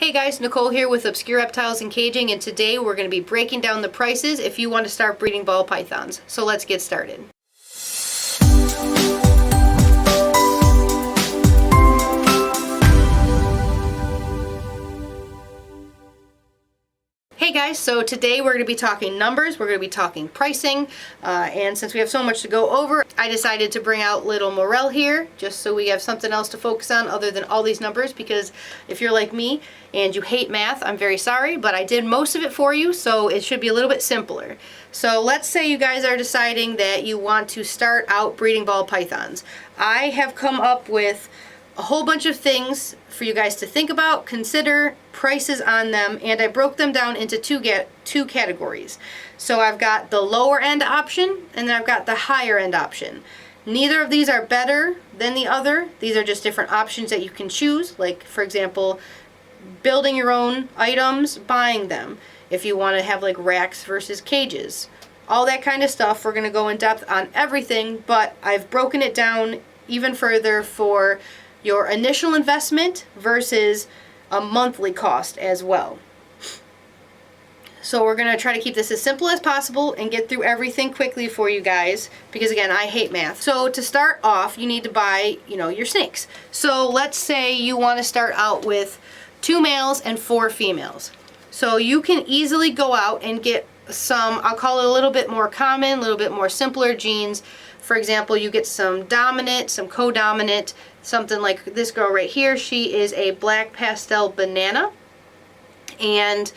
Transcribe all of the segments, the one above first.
Hey guys, Nicole here with Obscure Reptiles and Caging, and today we're going to be breaking down the prices if you want to start breeding ball pythons. So let's get started. Hey guys, so today we're going to be talking numbers, we're going to be talking pricing, and since we have so much to go over, I decided to bring out little Morel here, just so we have something else to focus on other than all these numbers, because if you're like me and you hate math, I'm very sorry, but I did most of it for you, so it should be a little bit simpler. So let's say you guys are deciding that you want to start out breeding ball pythons. I have come up with a whole bunch of things for you guys to think about, consider, prices on them, and I broke them down into two categories. So I've got the lower end option and then I've got the higher end option. Neither of these are better than the other. These are just different options that you can choose, like for example building your own items, buying them, if you want to have like racks versus cages, all that kind of stuff. We're going to go in depth on everything, but I've broken it down even further for your initial investment versus a monthly cost as well. So we're going to try to keep this as simple as possible and get through everything quickly for you guys, because again, I hate math. So to start off, you need to buy, your snakes. So let's say you want to start out with 2 males and 4 females. So you can easily go out and get some, I'll call it a little bit more common, a little bit more simpler genes. For example, you get some dominant, some co-dominant, something like this girl right here. She is a black pastel banana, and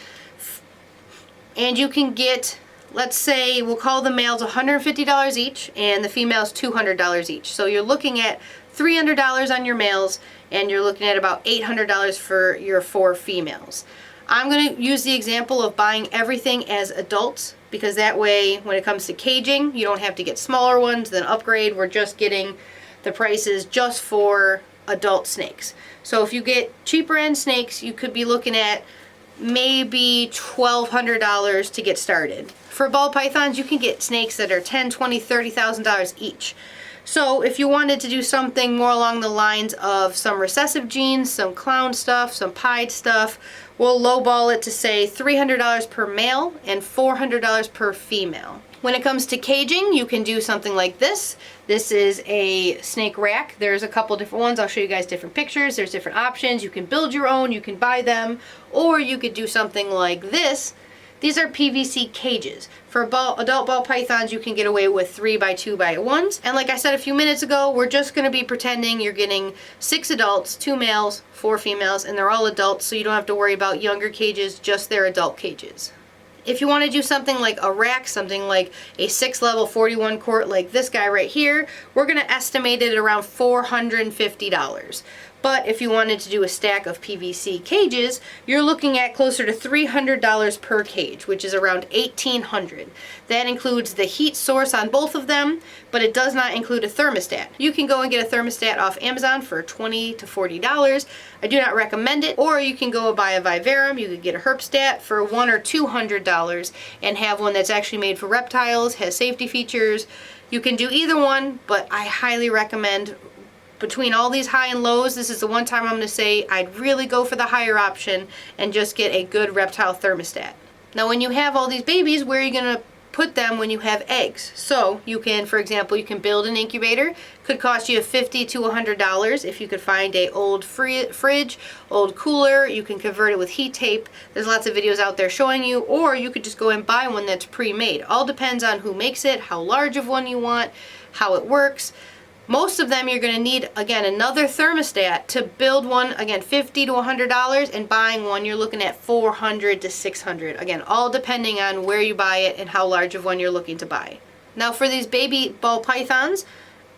you can get, let's say we'll call the males $150 each and the females $200 each. So you're looking at $300 on your males and you're looking at about $800 for your 4 females. I'm going to use the example of buying everything as adults, because that way when it comes to caging you don't have to get smaller ones then upgrade. We're just getting the prices just for adult snakes. So if you get cheaper end snakes, you could be looking at maybe $1,200 to get started. For ball pythons, you can get snakes that are $10,000, $20,000, $30,000 each. So if you wanted to do something more along the lines of some recessive genes, some clown stuff, some pied stuff, we'll lowball it to say $300 per male and $400 per female. When it comes to caging, you can do something like this. This is a snake rack. There's a couple different ones. I'll show you guys different pictures. There's different options. You can build your own, you can buy them, or you could do something like this. These are PVC cages. For adult ball pythons, you can get away with 3x2x1s. And like I said a few minutes ago, we're just going to be pretending you're getting 6 adults, 2 males, 4 females, and they're all adults, so you don't have to worry about younger cages, just their adult cages. If you want to do something like a rack, something like a 6-level 41 quart like this guy right here, we're going to estimate it around $450. But if you wanted to do a stack of PVC cages, you're looking at closer to $300 per cage, which is around $1,800. That includes the heat source on both of them, but it does not include a thermostat. You can go and get a thermostat off Amazon for $20 to $40. I do not recommend it. Or you can go buy a vivarium. You could get a herpstat for $100 or $200 and have one that's actually made for reptiles, has safety features. You can do either one, but I highly recommend, between all these high and lows, this is the one time I'm going to say I'd really go for the higher option and just get a good reptile thermostat. Now when you have all these babies, where are you going to put them when you have eggs? So you can, for example, you can build an incubator. Could cost you $50 to $100 if you could find a old fridge, old cooler. You can convert it with heat tape. There's lots of videos out there showing you, or you could just go and buy one that's pre-made. All depends on who makes it, how large of one you want, how it works. Most of them you're going to need, again, another thermostat. To build one, again, $50 to $100, and buying one you're looking at $400 to $600. Again, all depending on where you buy it and how large of one you're looking to buy. Now for these baby ball pythons,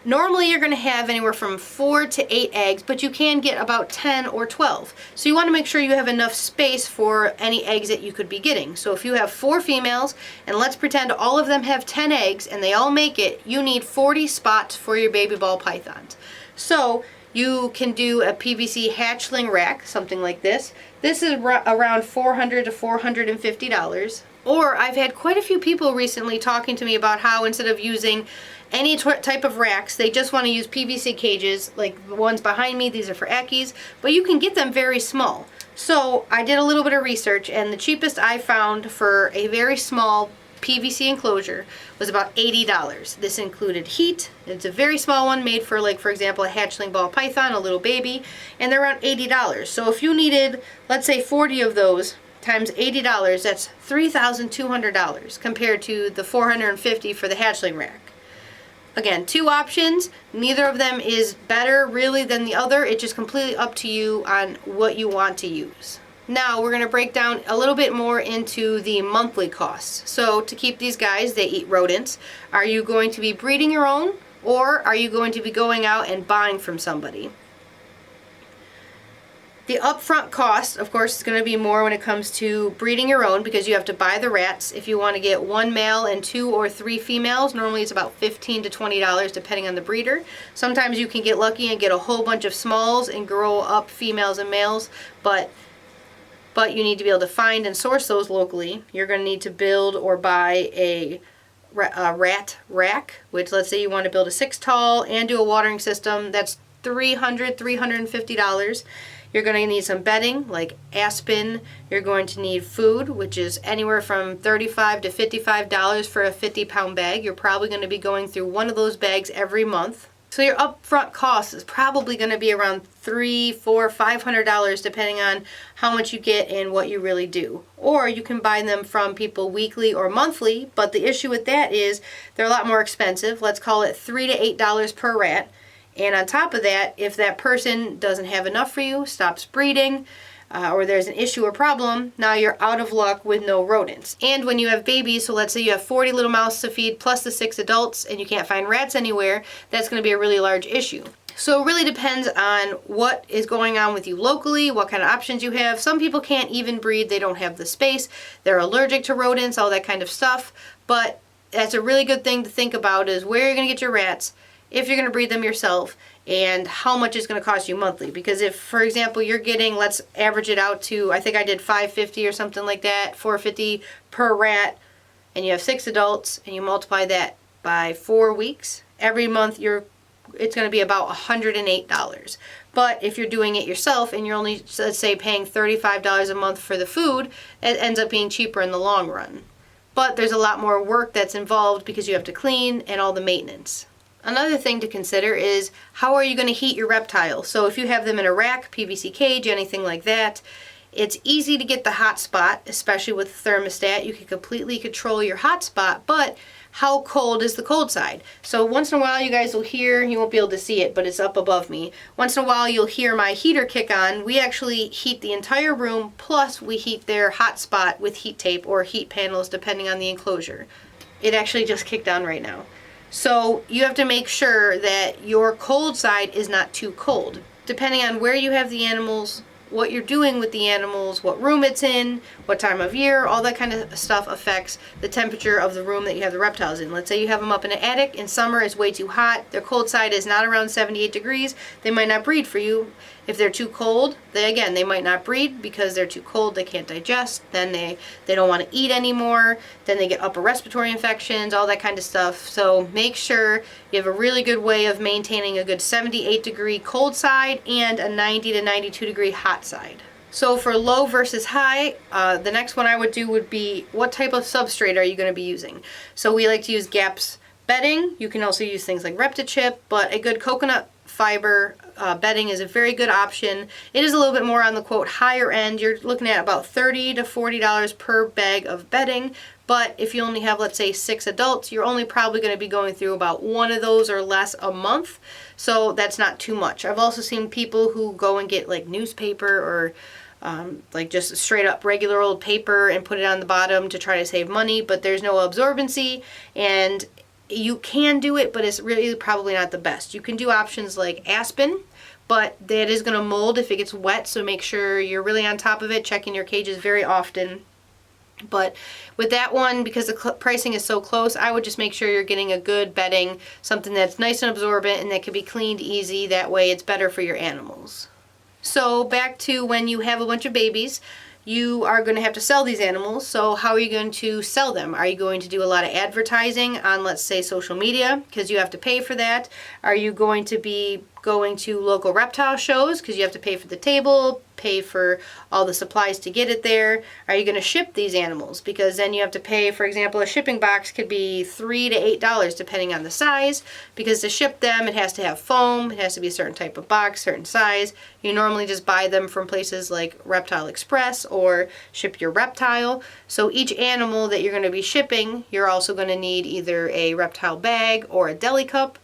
normally you're going to have anywhere from 4 to 8 eggs, but you can get about 10 or 12. So you want to make sure you have enough space for any eggs that you could be getting. So if you have 4 females, and let's pretend all of them have 10 eggs and they all make it, you need 40 spots for your baby ball pythons. So you can do a PVC hatchling rack, something like this. This is around $400 to $450. Or I've had quite a few people recently talking to me about how instead of using any type of racks, they just want to use PVC cages, like the ones behind me. These are for Eckies, but you can get them very small. So I did a little bit of research, and the cheapest I found for a very small PVC enclosure was about $80. This included heat. It's a very small one made for, like, for example, a hatchling ball python, a little baby, and they're around $80. So if you needed, let's say, 40 of those times $80, that's $3,200 compared to the $450 for the hatchling rack. Again, two options. Neither of them is better really than the other. It's just completely up to you on what you want to use. Now we're going to break down a little bit more into the monthly costs. So to keep these guys, they eat rodents. Are you going to be breeding your own, or are you going to be going out and buying from somebody? The upfront cost, of course, is going to be more when it comes to breeding your own, because you have to buy the rats. If you want to get one male and 2 or 3 females, normally it's about $15 to $20 depending on the breeder. Sometimes you can get lucky and get a whole bunch of smalls and grow up females and males, but you need to be able to find and source those locally. You're going to need to build or buy a rat rack, which, let's say you want to build a 6 tall and do a watering system. That's $300, $350. You're going to need some bedding, like aspen. You're going to need food, which is anywhere from $35 to $55 for a 50-pound bag. You're probably going to be going through one of those bags every month. So your upfront cost is probably going to be around $300, $400, $500 depending on how much you get and what you really do. Or you can buy them from people weekly or monthly, but the issue with that is they're a lot more expensive. Let's call it $3 to $8 per rat. And on top of that, if that person doesn't have enough for you, stops breeding, or there's an issue or problem, now you're out of luck with no rodents. And when you have babies, so let's say you have 40 little mouses to feed plus the 6 adults and you can't find rats anywhere, that's going to be a really large issue. So it really depends on what is going on with you locally, what kind of options you have. Some people can't even breed, they don't have the space, they're allergic to rodents, all that kind of stuff. But that's a really good thing to think about, is where you're going to get your rats, if you're going to breed them yourself, and how much it's going to cost you monthly. Because if, for example, you're getting, let's average it out to, I think I did $550 or something like that, $450 per rat, and you have 6 adults, and you multiply that by 4 weeks, every month it's going to be about $108. But if you're doing it yourself and you're only, let's say, paying $35 a month for the food, it ends up being cheaper in the long run. But there's a lot more work that's involved because you have to clean and all the maintenance. Another thing to consider is, how are you going to heat your reptiles? So if you have them in a rack, PVC cage, anything like that, it's easy to get the hot spot, especially with the thermostat. You can completely control your hot spot, but how cold is the cold side? So once in a while you guys will hear, you won't be able to see it, but it's up above me. Once in a while you'll hear my heater kick on. We actually heat the entire room, plus we heat their hot spot with heat tape or heat panels depending on the enclosure. It actually just kicked on right now. So you have to make sure that your cold side is not too cold. Depending on where you have the animals, what you're doing with the animals, what room it's in, what time of year, all that kind of stuff affects the temperature of the room that you have the reptiles in. Let's say you have them up in an attic, in summer it's way too hot, their cold side is not around 78 degrees, they might not breed for you. If they're too cold, they might not breed because they're too cold, they can't digest, then they don't want to eat anymore, then they get upper respiratory infections, all that kind of stuff. So make sure you have a really good way of maintaining a good 78 degree cold side and a 90 to 92 degree hot side. So for low versus high, the next one I would do would be, what type of substrate are you going to be using? So we like to use GAPS bedding. You can also use things like ReptiChip, but a good coconut fiber bedding is a very good option. It is a little bit more on the quote higher end. You're looking at about $30 to $40 per bag of bedding, but if you only have, let's say, 6 adults, you're only probably going to be going through about one of those or less a month, so that's not too much. I've also seen people who go and get like newspaper or like just straight up regular old paper and put it on the bottom to try to save money, but there's no absorbency, and you can do it, but it's really probably not the best. You can do options like aspen, but that is going to mold if it gets wet, so make sure you're really on top of it, checking your cages very often. But with that one, because the pricing is so close, I would just make sure you're getting a good bedding, something that's nice and absorbent and that can be cleaned easy. That way it's better for your animals. So back to when you have a bunch of babies, you are going to have to sell these animals. So how are you going to sell them? Are you going to do a lot of advertising on, let's say, social media, because you have to pay for that? Are you going to be going to local reptile shows because you have to pay for the table, pay for all the supplies to get it there? Are you going to ship these animals? Because then you have to pay, for example, a shipping box could be $3 to $8 depending on the size, because to ship them it has to have foam, it has to be a certain type of box, certain size. You normally just buy them from places like Reptile Express or Ship Your Reptile. So each animal that you're going to be shipping, you're also going to need either a reptile bag or a deli cup.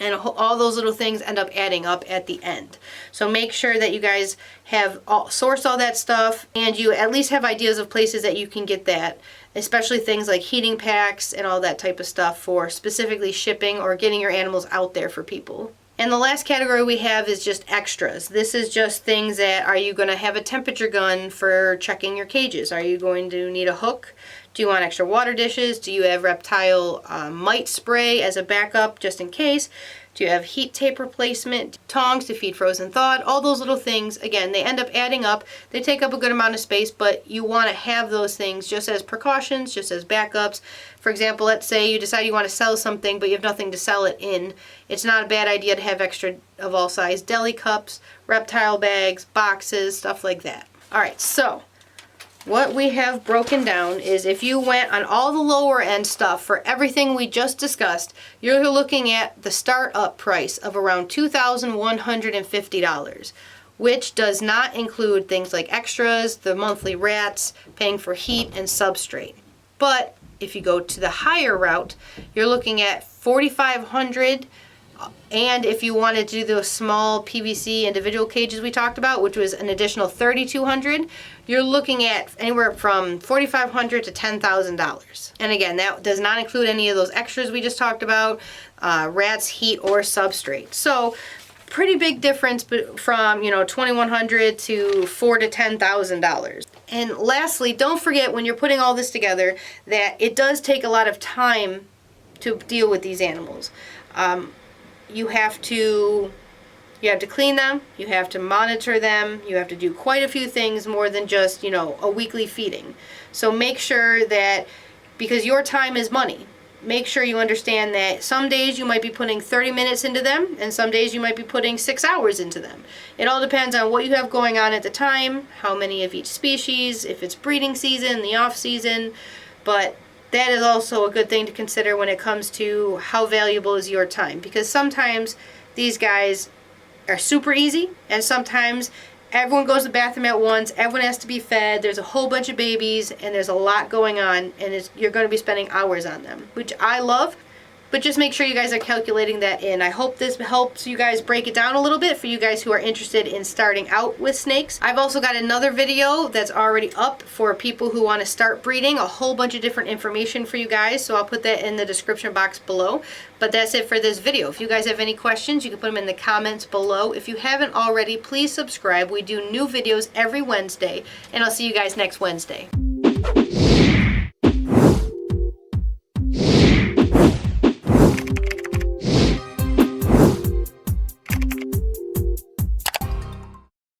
And all those little things end up adding up at the end. So make sure that you guys have sourced all that stuff, and you at least have ideas of places that you can get that, especially things like heating packs and all that type of stuff for specifically shipping or getting your animals out there for people. And the last category we have is just extras. This is just things that, are you going to have a temperature gun for checking your cages? Are you going to need a hook? Do you want extra water dishes? Do you have reptile mite spray as a backup just in case? Do you have heat tape replacement, tongs to feed frozen thawed? All those little things, again, they end up adding up. They take up a good amount of space, but you want to have those things just as precautions, just as backups. For example, let's say you decide you want to sell something, but you have nothing to sell it in. It's not a bad idea to have extra of all size deli cups, reptile bags, boxes, stuff like that. All right, so what we have broken down is if you went on all the lower end stuff for everything we just discussed, you're looking at the startup price of around $2,150, which does not include things like extras, the monthly rats, paying for heat and substrate. But if you go to the higher route, you're looking at $4,500. And if you wanted to do those small PVC individual cages we talked about, which was an additional $3,200, you're looking at anywhere from $4,500 to $10,000. And again, that does not include any of those extras we just talked about, rats, heat, or substrate. So pretty big difference from, $2,100 to $4,000 to $10,000. And lastly, don't forget when you're putting all this together that it does take a lot of time to deal with these animals. You have to clean them, you have to monitor them, you have to do quite a few things more than just, a weekly feeding. So make sure that, because your time is money, make sure you understand that some days you might be putting 30 minutes into them and some days you might be putting 6 hours into them. It all depends on what you have going on at the time, how many of each species, if it's breeding season, the off season, but that is also a good thing to consider when it comes to how valuable is your time, because sometimes these guys are super easy and sometimes everyone goes to the bathroom at once, everyone has to be fed, there's a whole bunch of babies and there's a lot going on, and you're going to be spending hours on them, which I love. But just make sure you guys are calculating that in. I hope this helps you guys break it down a little bit for you guys who are interested in starting out with snakes. I've also got another video that's already up for people who want to start breeding, a whole bunch of different information for you guys, so I'll put that in the description box below. But that's it for this video. If you guys have any questions, you can put them in the comments below. If you haven't already, please subscribe. We do new videos every Wednesday, and I'll see you guys next Wednesday.